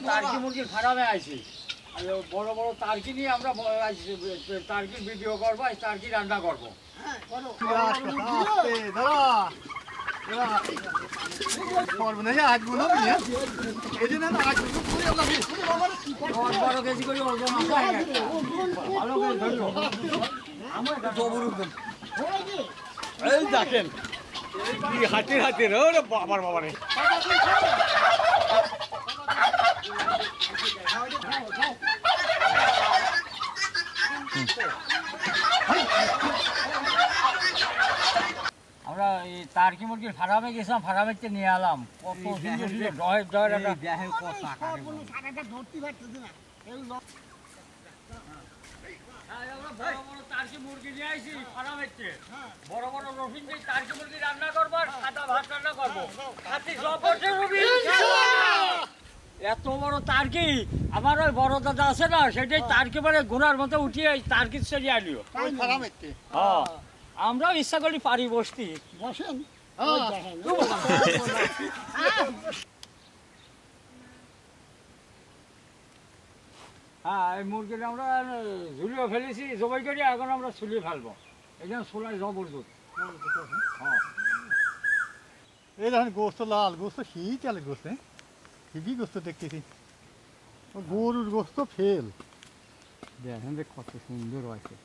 Turkey মুরগির ফার্মে আইছি, বড় বড় টার্কি নিয়ে আমরা টার্কির ভিডিও করবো, টার্কি রান্না করবো। কেজি করে এই দেখেন হাতির হাতির ওরে বাবার বাবারে আমরা এই টার্কি মুরগির ফার্মে গেছিলাম, ফার্মে নিয়ে এলাম কত মুরগি নিয়ে আইছি ফার্মে, বড় বড় রসুন দিয়ে টার্কি মুরগি রান্না করবো আর সাদা ভাত রান্না করবো। এত বড় টার্কি, আমার ওই বড় দাদা আছে না, সেটাই টার্কি মানে ঘোড়ার মতো উঠিয়ে টার্কির সেরিয়ে আনিও। হ্যাঁ, আমরাও ইচ্ছা করি পারি বসতি বসেন। হ্যাঁ, এই মুরগিটা আমরা ঝুলিয়ে ফেলেছি জবাই করে, এখন আমরা ছুলিয়ে ফেলবো। এই জন্য ছোলায় জবরদস্ত। হ্যাঁ, এই দেখেন গোস্ত লাল গোস্ত, শীত আলে গোস্ত, হেভি গোস্ত দেখতেছি। গরুর গোস্ত ফেল দেখেন যে কত সুন্দর হয়েছে।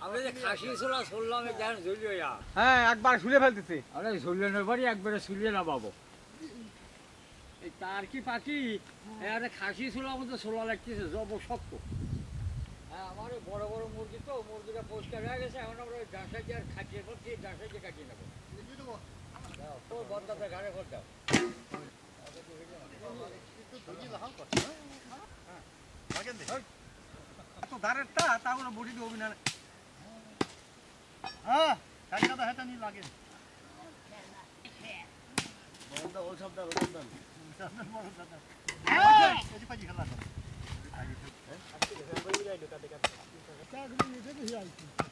আমরা যে খাসি ছোলা শুনলাম, দেখেন ঝুলিয়ে, হ্যাঁ একবার শুলে ফেলতেছি। আমরা ঝুলিয়ে নেবার পারি, একবারে শুলিয়ে না পাবো। এই টার্কি পাখি খাসি ছোলার মতো ছোলা লাগতেছে, জব শক্ত। হ্যাঁ, আমার বড় বড় মুরগি তো, মুরগিটা পরিষ্কার হয়ে গেছে, এখন আমরা ওই ডাঁসাই দিয়ে আর খাটিয়ে করছি, ডাঁসাই দিয়ে কাটিয়ে নেবো। তোর বন্ধাতে ঘাড়ে করে দাও।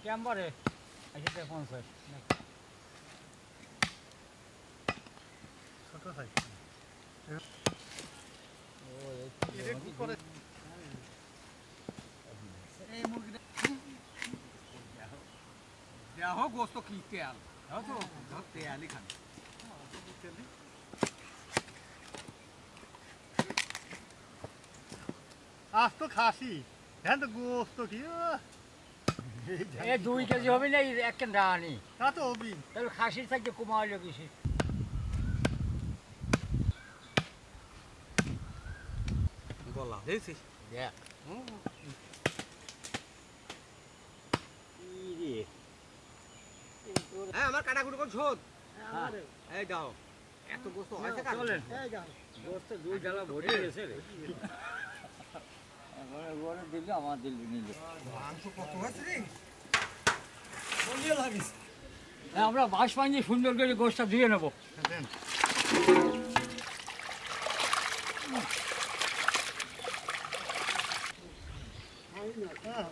ক্যাম্বারে 50 ছোট সাইজ। দেখো গোস্ত কি তেল, তেলই খান। আজ তো খাসি, হ্যাঁ তো গোস্ত কি 2 কেজি হবে না, 1 কেন রানি তা তো হবি। তাহলে খাসির থেকে কমা হইলো বেশি। গলা দেখছিস? দেখ হ্যাঁ, আমার কাটাকুটি করে ছোট। এই দাও, এত গোস্ত হয়েছে কার? চলেন, গোস্ত 2 ডালা ভরে গেছে রে। ঘরে দিলে আমার দিল নিলে মাংস কত হয়েছে রে? আমরা বাঁশ পানি সুন্দর করে গোস্তটা ধুয়ে নেবো।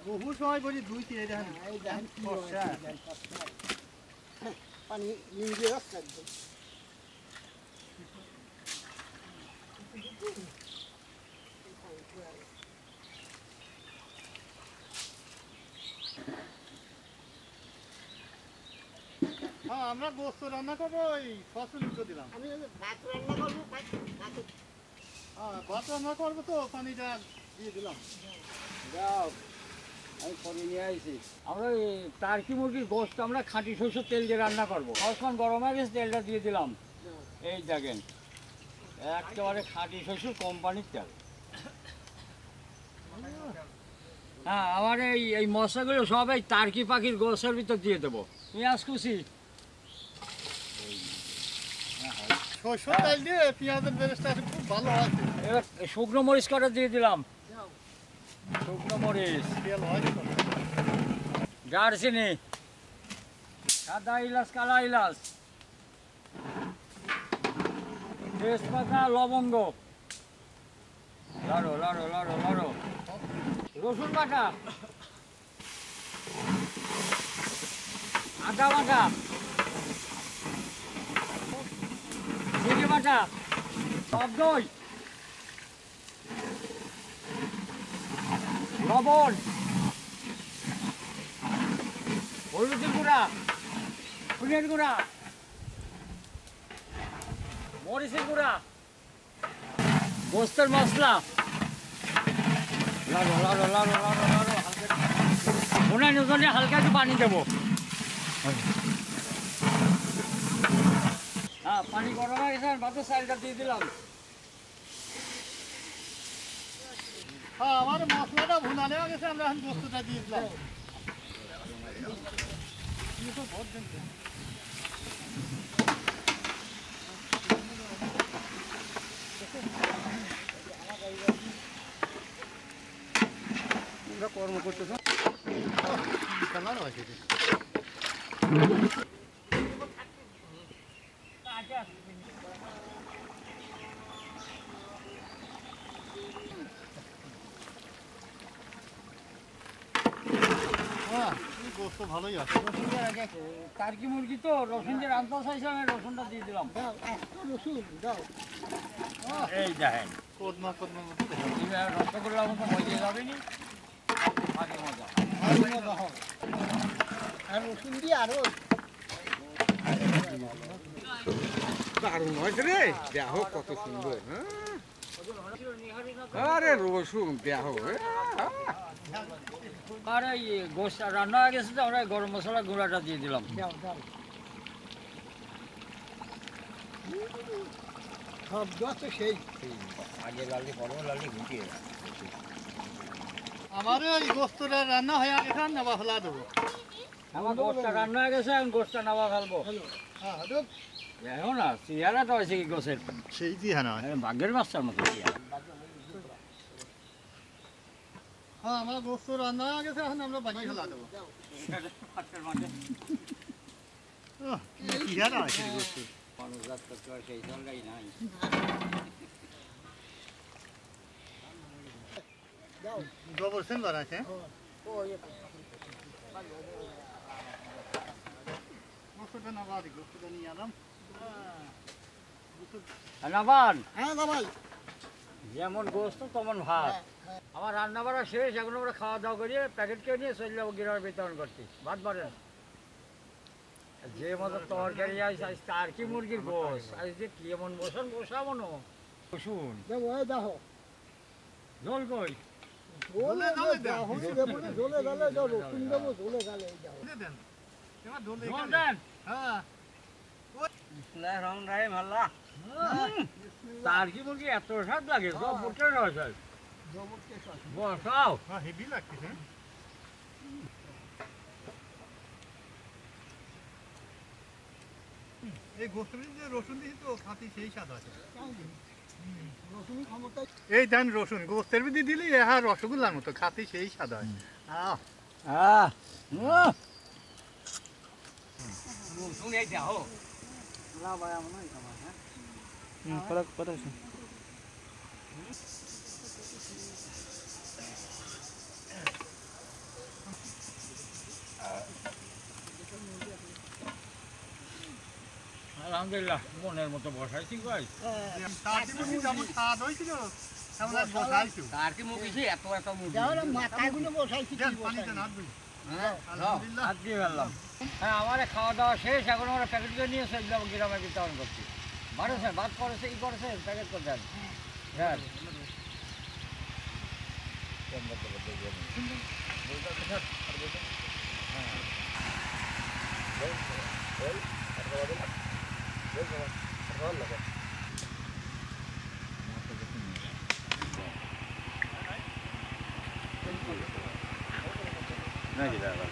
বহু সময় বলি দুই তিন পানি নিয়ে রাস্তা একদম। হ্যাঁ, আমরা গোস্ত রান্না করবো, ওই ফসল উঠে দিলাম। আমি ভাত রান্না করবো, হ্যাঁ, ভাত রান্না করবো তো পানিটা দিয়ে দিলাম। যাও, আমি করে নিয়ে আসি। আমরা এই টার্কি মুরগির গোস্ত আমরা খাঁটি সরষের তেল দিয়ে রান্না করবো। সসপ্যান গরম হয়ে গেছে, তেলটা দিয়ে দিলাম। এই দেখেন, একেবারে খাঁটি সরষের কোম্পানির তেল। হ্যাঁ, আমার এই মশলাগুলো সব এই টার্কি পাখির গোস্তের ভিতর দিয়ে দেবো। পেঁয়াজ কুচি, সরষের তেল দিয়ে পেঁয়াজের বেরেস্তা খুব ভালো হয়। এবার শুকনো মরিচ কটা দিয়ে দিলাম, শুকনো মরিচ, তেল হয় দারচিনি, সাদা ইলাচ, কালা ইলাচ, তেজপাতা, লবঙ্গ, লাড়ো লাড়ো লাড়ো লাড়ো, রসুন বাটা, আদা বাটা, মুরগি বাটা সব দই লবণ হলুদের গুঁড়া ধনিয়ার গুঁড়া মরিচের গুঁড়া গোস্তের মশলা লাড়ো লাড়ো লাড়ো লাড়ো লাড়ো হালকা ওনার নজনে হালকা একটু পানি দেবো হ্যাঁ পানি গরম হয়ে গেছে ভাতের চালটা দিয়ে দিলাম হ্যাঁ আমার মশলাটা ভুনানে হয়ে গেছে আমরা এখন গোস্তটা দিয়ে দিলাম কর্ম করতেছ কালার হয়েছে হ্যাঁ গোস্ত ভালোই আছে টার্কি মুরগি তো রসুন যে রান্তা চাইছে আমি রসুনটা দিয়ে দিলাম দাও একটু রসুন দাও এই দেখেন কদমা কদমার মতো দেখা এইভাবে রসগোল্লার মতো মজা যাবে নি আগে মজা ভালো মজা হবে আর রসুন দিয়ে আরো দারুণ হয়েছে রে দেহ কত সুন্দর আরে রসুন দেহ আর এই গোস্ত রান্না হয়ে গেছে তো আমরা গরম মশলা গুঁড়াটা দিয়ে দিলাম দাও দাও সব যত সেই আগে লালি পরে লালি ঘুটিয়ে আমারও এই গোস্তটা রান্না হয়ে গেছে নেওয়া ফেলা দেবো আমার গোস্তটা রান্না হয়ে গেছে এখন গোস্তটা নামা ফেলবো হ্যাঁ ঢুক দেখো না চেয়ারাটা হয়েছে কি গোছের সেই দিয়ে হ্যাঁ ভাগ্যের মাছটার মতো চেয়ারা হ্যাঁ আমার গোস্ত রান্না হয়ে গেছে এখন আমরা বানিয়ে ফেলা দেবো চেহারা আছে গোস্ত সেই জলটাই নাই দাও গোবর সেন বার আছে ও ইয়ে গোস্তটা নেওয়া দিই গোস্তটা নিয়ে আলাম নাবান হ্যাঁ দাবাই যেমন গোস্ত তেমন ভাত আমার রান্না বাড়া শেষ এখন আমরা খাওয়া দাওয়া করিয়ে প্যাকেট খেয়ে নিয়ে চলে যাবো গ্রামে বিতরণ করতে ভাত বাড়েন যে মতো তরকারি আইস আজ তার কি মুরগির গোস আজ যে কি এমন বসন বসাবো না বসুন দাও ওই দাও জল কই ঝোলে ঝোলে দাও দাও। দেবো না ঝোলে গালে দাও রসুন দেবো ঝোলে গালে এই দাও দিয়ে দেন এবার দোলে জল দেন হ্যাঁ রং রায় মাল্লা তার কি মুরগি এত স্বাদ লাগে সব বুটের রস হয় জবরকে সব বসাও হ্যাঁ হেভি লাগতেছে এই গোস্ত যে রসুন দিয়েছি তো খাতি সেই স্বাদ আছে রসুন ক্ষমতা এই দেন রসুন গোস্তের ভিতরে দিলি হ্যাঁ রসগোল্লার মতো খাতি সেই স্বাদ হয় রসুন এই দেখো না ভাই আমার নয় খাবার হ্যাঁ আলহামদুলিল্লাহ মনের মতো বসাইছি ভাই যেমন স্বাদ হয়েছিল তেমন আর বসাইছো তার কি মুরগি এত এত মুরগি যাও মাথাগুলো বসাইছি কি দেন বসাই পানিতে নাড় দিন হ্যাঁ আলহামদুলিল্লাহ। হাত দিয়ে ফেললাম হ্যাঁ আমার খাওয়া দাওয়া শেষ এখন আমরা প্যাকেট করে নিয়ে চলে যাবো গ্রামে বিতরণ করছি বাড়েছে ভাত করেছে ই করেছে প্যাকেট করে দেন হ্যাঁ নাকি দাদা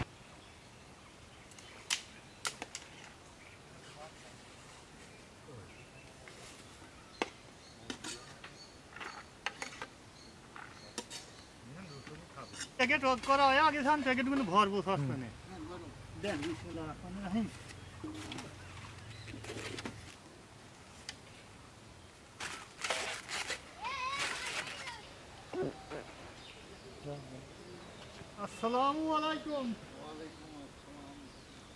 প্যাকেট করা হয় আগে সান প্যাকেটগুলো ভরবো সসপ্যানে দেন বিসমিল্লাহির রহমানির রহিম আসসালামু আলাইকুম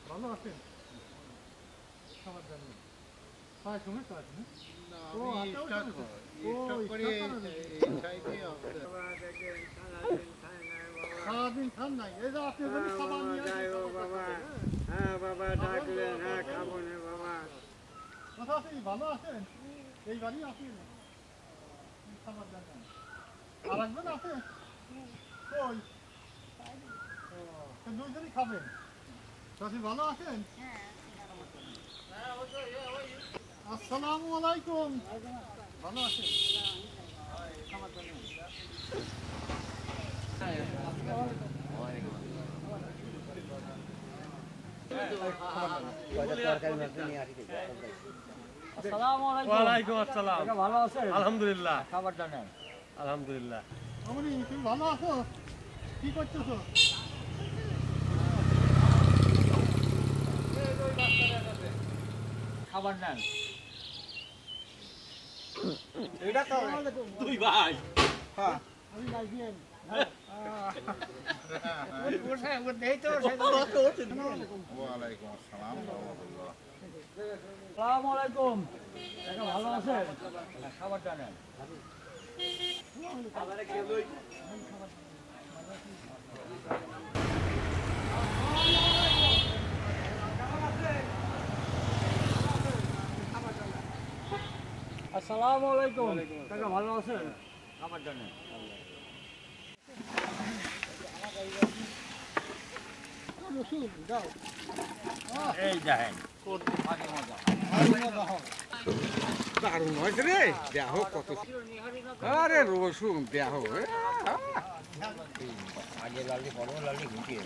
ভালো আছেন খাবার জানি হয় তুমি তো আছে ও আমি আচ্ছা স্টার্ট কর ও স্টার্ট করে এই সাইডে আছে সারাদিন খান নাই এই যে আপনি যদি খাবার নিয়ে আসেন বাবা হ্যাঁ বাবা ডাকলেন হ্যাঁ খাবো না বাবা কথা আছে ভালো আছেন এই বাড়ি আছেন খাবার দেন আর একজন আছে কই তো দুইজনই খাবেন চাষি ভালো আছেন আসসালামু আলাইকুম ভালো আছেন খাবার দেন আসসালামু আলাইকুম ওয়ালাইকুম আসসালাম কাকা ভালো আছেন আলহামদুলিল্লাহ খাবারটা নেন আলহামদুলিল্লাহ অমনি তুমি ভালো আছো কি করতেছো খাবার নেন তুই ভাই আমি গাইছিলেন ওয়ালাইকুম আসসালাম রাহমাতুল্লাহ আসসালামু আলাইকুম কাকা ভালো আছেন খাবারটা নেন আসসালামু আলাইকুম কাকা ভালো আছেন খাবারটা নেন রসুন দাও এই দেখেন দারুণ হয়েছে রে দেখো কত আরে রসুন দেখো আগে লালি বড় লালি ঘুটিয়ে